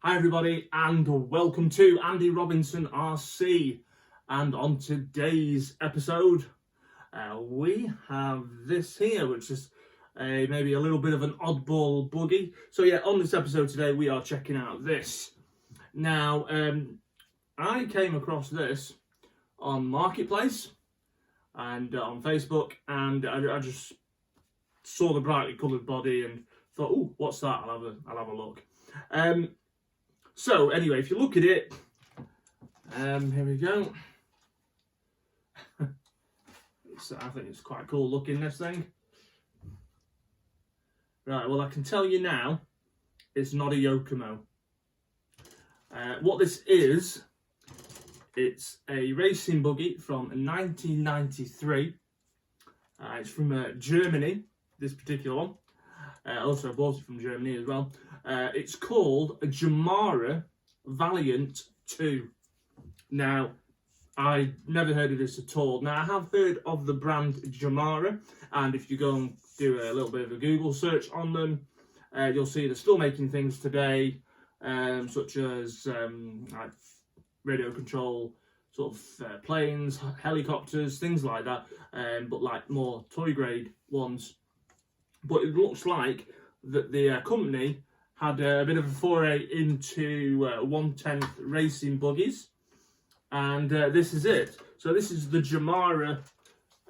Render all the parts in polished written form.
Hi everybody and welcome to Andy Robinson RC, and on today's episode we have this here, which is maybe a little bit of an oddball buggy. So yeah, on this episode today we are checking out this. Now I came across this on Marketplace and on Facebook, and I just saw the brightly coloured body and thought, oh, what's that? I'll have a look. So anyway, if you look at it, here we go. I think it's quite cool looking, this thing. Right, well I can tell you now, it's not a Yokomo. What this is, it's a racing buggy from 1993. It's from Germany, this particular one. Also bought it from Germany as well. It's called a Jamara Valiant 2. Now, I never heard of this at all. Now, I have heard of the brand Jamara, and if you go and do a little bit of a Google search on them, you'll see they're still making things today, such as like radio control sort of planes, helicopters, things like that, but like more toy grade ones. But it looks like that the company had a bit of a foray into 1/10 racing buggies, and this is it. So this is the Jamara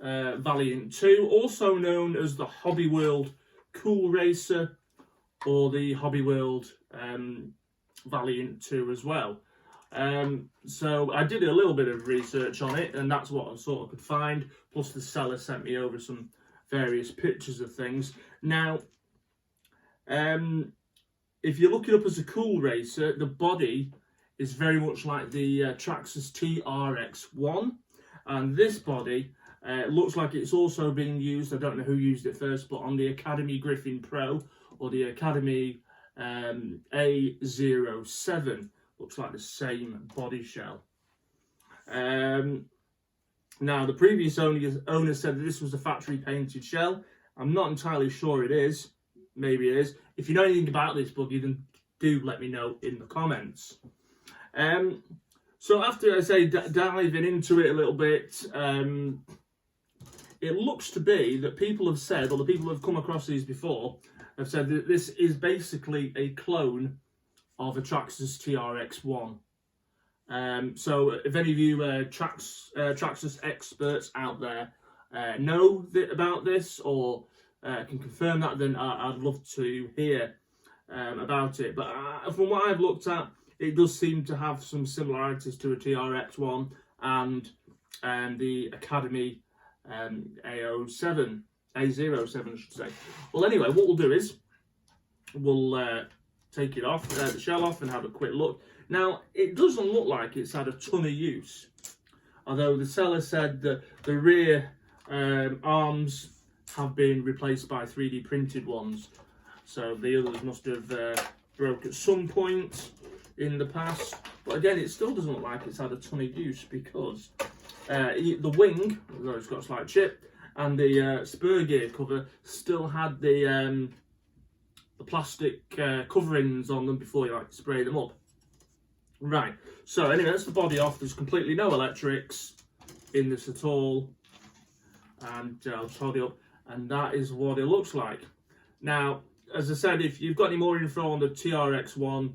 Valiant 2, also known as the Hobby World Cool Racer, or the Hobby World Valiant 2 as well. So I did a little bit of research on it, and that's what I sort of could find, plus the seller sent me over some various pictures of things. Now, if you look it up as a cool racer, the body is very much like the Traxxas TRX1, and this body looks like it's also being used, I don't know who used it first, but on the Academy Griffin Pro or the Academy A07, looks like the same body shell. Now, the previous owner said that this was a factory painted shell. I'm not entirely sure it is. Maybe it is. If you know anything about this buggy, then do let me know in the comments. So after I say diving into it a little bit, it looks to be that people have said, or the people who have come across these before, have said that this is basically a clone of a Traxxas TRX1. So if any of you Traxxas experts out there know about this, or can confirm that, then I'd love to hear about it. But from what I've looked at, it does seem to have some similarities to a TRX1 and the Academy A07, I should say. Well, anyway, what we'll do is we'll take it off, the shell off, and have a quick look. Now, it doesn't look like it's had a ton of use, although the seller said that the rear arms have been replaced by 3D printed ones, so the others must have broke at some point in the past. But again, it still doesn't look like it's had a ton of use, because the wing, although it's got a slight chip, and the spur gear cover still had the plastic coverings on them before you like spray them up. Right, so anyway, that's the body off. There's completely no electrics in this at all, and I'll just hold it up, and that is what it looks like. Now, as I said, if you've got any more info on the TRX1,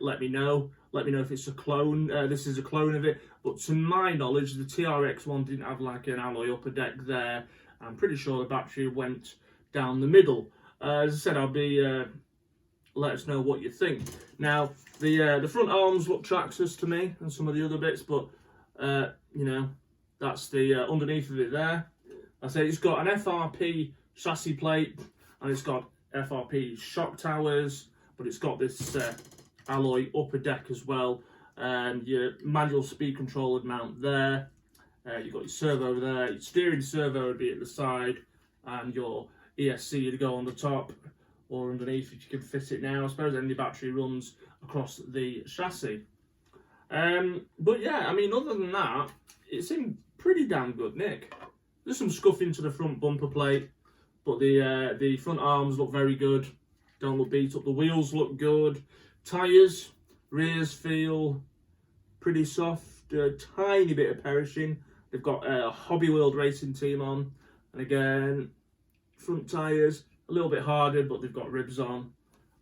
let me know. Let me know if it's a clone. This is a clone of it, but to my knowledge, the TRX1 didn't have like an alloy upper deck there. I'm pretty sure the battery went down the middle. As I said, I'll be let us know what you think. Now, the front arms look Traxxas to me, and some of the other bits, but you know, that's the underneath of it there. I say it's got an FRP chassis plate, and it's got FRP shock towers, but it's got this alloy upper deck as well, and your manual speed control would mount there. You've got your servo there, your steering servo would be at the side, and your ESC would go on the top or underneath if you can fit it now, I suppose, and the battery runs across the chassis. But yeah, I mean, other than that, it seemed pretty damn good, Nick. There's some scuffing to the front bumper plate, but the front arms look very good, don't look beat up. The wheels look good. Tyres, rears feel pretty soft, a tiny bit of perishing. They've got a Hobby World Racing team on, and again, front tyres a little bit harder, but they've got ribs on.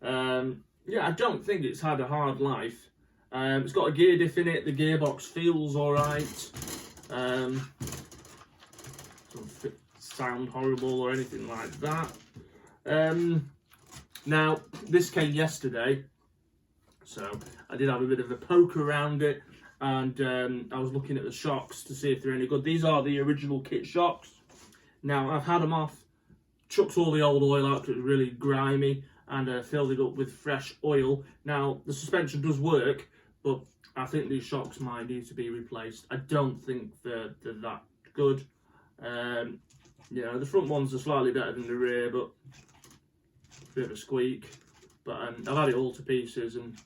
Yeah, I don't think it's had a hard life. It's got a gear diff in it. The gearbox feels all right. Doesn't sound horrible or anything like that. Now, this came yesterday, so I did have a bit of a poke around it, and I was looking at the shocks to see if they're any good. These are the original kit shocks. Now, I've had them off, chucked all the old oil out because it was really grimy, and filled it up with fresh oil. Now, the suspension does work, but I think these shocks might need to be replaced. I don't think they're that good. You know, the front ones are slightly better than the rear, but a bit of a squeak. But I've had it all to pieces and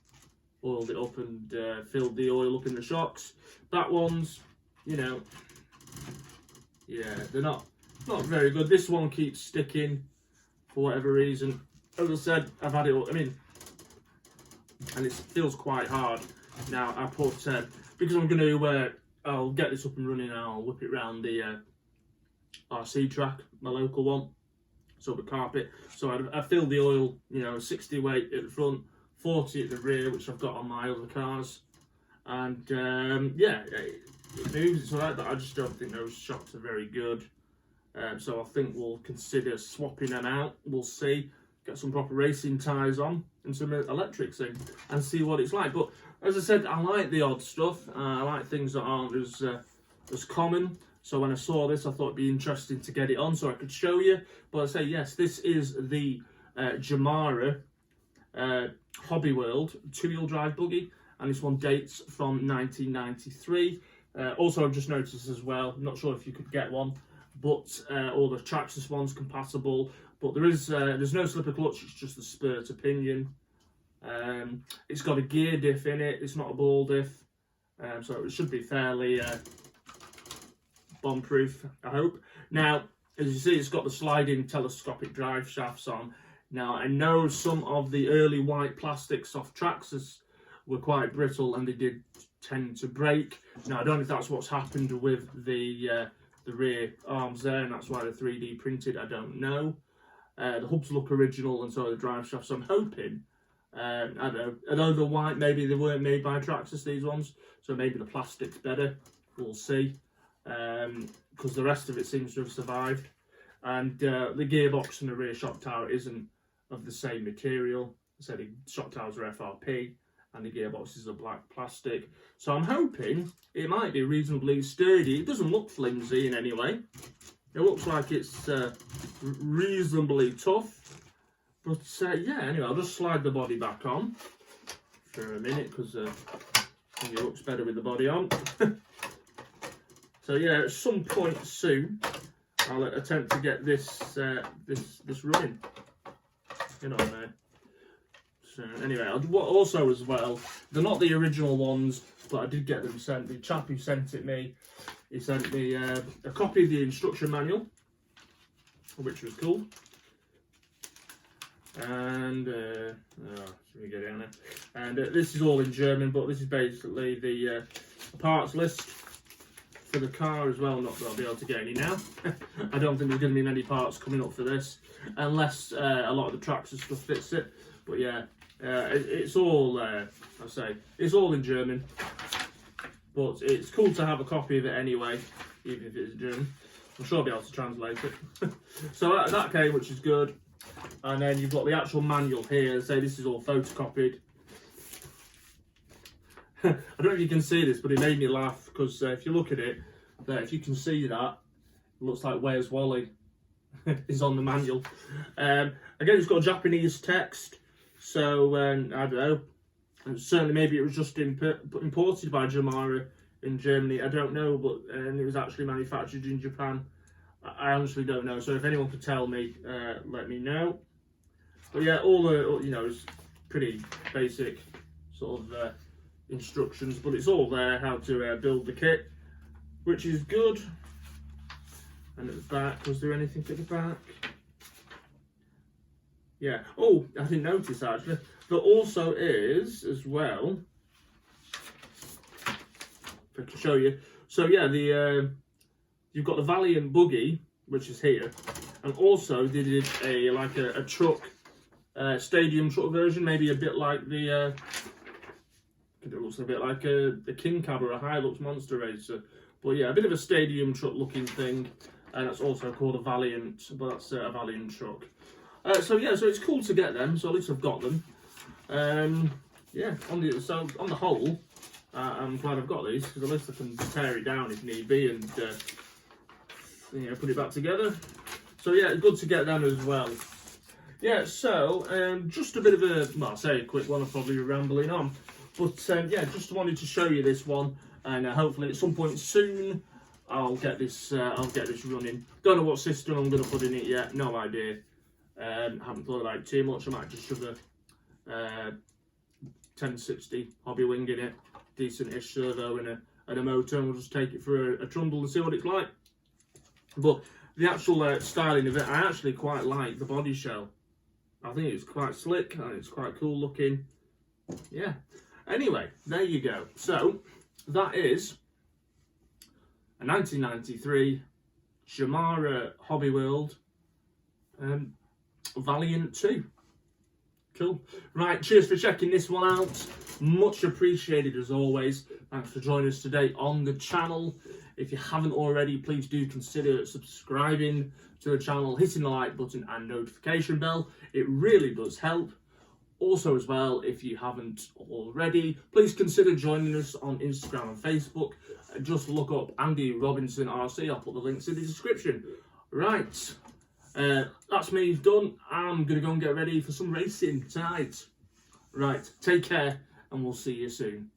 oiled it up and filled the oil up in the shocks. That one's, you know, yeah, they're not very good. This one keeps sticking for whatever reason. As I said, I've had it all, I mean, and it feels quite hard. Now I put, because I'm going to, I'll get this up and running and I'll whip it round the RC track, my local one, so the carpet. So I filled the oil, you know, 60 weight at the front, 40 at the rear, which I've got on my other cars, and yeah, it moves, it's alright, but I just don't think those shocks are very good. So I think we'll consider swapping them out. We'll see, get some proper racing tyres on and some electrics in and see what it's like. But as I said, I like the odd stuff. I like things that aren't as common. So when I saw this, I thought it'd be interesting to get it on so I could show you. But I say, yes, this is the Jamara Hobby World 2-wheel drive buggy, and this one dates from 1993. Also, I've just noticed as well, I'm not sure if you could get one, but all the Traxxas ones compatible. But there's no slipper clutch, it's just the spur to pinion. It's got a gear diff in it, it's not a ball diff, so it should be fairly bomb-proof, I hope. Now, as you see, it's got the sliding telescopic drive shafts on. Now, I know some of the early white plastics off Traxxas were quite brittle and they did tend to break. Now, I don't know if that's what's happened with the rear arms there, and that's why they're 3D printed, I don't know. The hubs look original and so the drive shafts. So I'm hoping, I don't know, although they're white, maybe they weren't made by Traxxas, these ones, so maybe the plastic's better, we'll see. Because the rest of it seems to have survived, and the gearbox and the rear shock tower isn't of the same material. I said the shock towers are FRP and the gearbox is a black plastic, so I'm hoping it might be reasonably sturdy. It doesn't look flimsy in any way, it looks like it's reasonably tough, but yeah, anyway, I'll just slide the body back on for a minute because I think it looks better with the body on. So yeah, at some point soon, I'll attempt to get this this running. You know what I mean? So anyway, also as well, they're not the original ones, but I did get them sent. The chap who sent it me, he sent me a copy of the instruction manual, which was cool. And should we get it on there? And this is all in German, but this is basically the parts list for the car as well. Not that I'll be able to get any now. I don't think there's going to be many parts coming up for this, unless a lot of the Traxxas stuff fits it. But yeah, it's all, I say, it's all in German. But it's cool to have a copy of it anyway, even if it's German. I'm sure I'll be able to translate it. So that came, which is good. And then you've got the actual manual here. Say this is all photocopied. I don't know if you can see this, but it made me laugh because if you look at it, if you can see that, it looks like Where's Wally is on the manual. Again, it's got Japanese text, so I don't know. And certainly, maybe it was just imported by Jamara in Germany. I don't know, but and it was actually manufactured in Japan. I honestly don't know. So if anyone could tell me, let me know. But yeah, all the it's pretty basic sort of instructions, but it's all there how to build the kit, which is good. And at the back, was there anything at the back? Yeah. Oh, I didn't notice actually. there also is, as well, if I can show you. So yeah, you've got the Valiant Buggy, which is here, and also they did a truck, stadium truck version, maybe a bit like the. It looks a bit like a King Cab or a Hilux Monster Racer, but yeah, a bit of a stadium truck looking thing, and that's also called a Valiant, but that's a Valiant truck. So yeah, so it's cool to get them. So at least I've got them. Yeah, on the whole, I'm glad I've got these because at least I can tear it down if need be and put it back together. So yeah, it's good to get them as well. Yeah, so just a bit of I say a quick one. I'm probably rambling on, but yeah, just wanted to show you this one, and hopefully at some point soon I'll get this running. Don't know what system I'm going to put in it yet. No idea. Haven't thought about it too much. I might just shove a 1060 Hobby Wing in it, decent-ish servo and a motor, and we'll just take it for a trundle and see what it's like. But the actual styling of it, I actually quite like the body shell. I think it's quite slick and it's quite cool looking. Yeah. Anyway, there you go. So that is a 1993 Jamara Hobby World Valiant 2. Cool. Right, cheers for checking this one out. Much appreciated as always. Thanks for joining us today on the channel. If you haven't already, please do consider subscribing to the channel, hitting the like button and notification bell. It really does help. Also as well, if you haven't already, please consider joining us on Instagram and Facebook. Just look up Andy Robinson RC. I'll put the links in the description. Right. That's me done. I'm going to go and get ready for some racing tonight. Right, take care and we'll see you soon.